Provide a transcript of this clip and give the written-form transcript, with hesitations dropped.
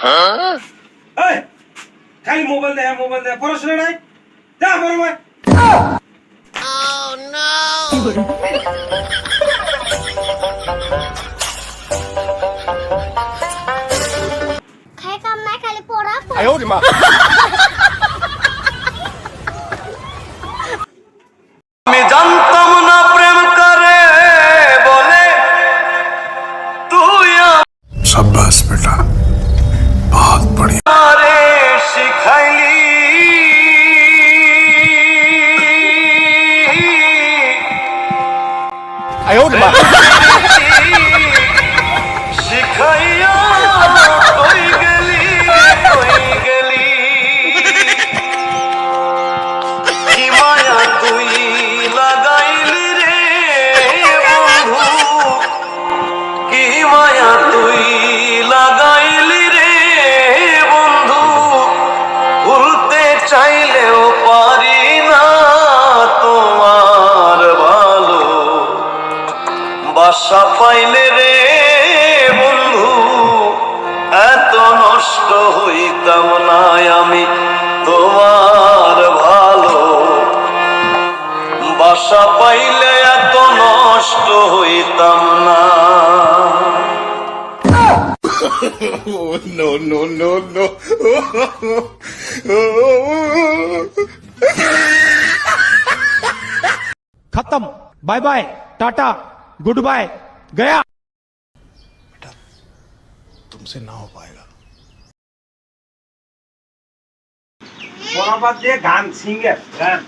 এই খালি মোবাইল দে পড়াশোনা নাই যা বড় ভাই খাই কাম নাই খালি পড়া আমি জানতাম না প্রেম করে বলে তুই शाबाश बेटा बहुत बढ़िया আমারে শিখাইলি শিখাইয়া কই গেলি কি মায়া তুই লাগাইলি রে বন্ধু কি মায়া তুই লাগাইলি রে বন্ধু ভুলতে চাইলেও পারি না তোমার ভালো বাসা পাইলে রে বন্ধু এত নষ্ট হইতাম না আমি তোমার ভালো বাসা পাইলে এত নষ্ট হইতাম না खत्म bye bye tata good bye गया तुमसे ना हो पाएगा পড়া বাদ দিয়ে গান সিঙ্গার গান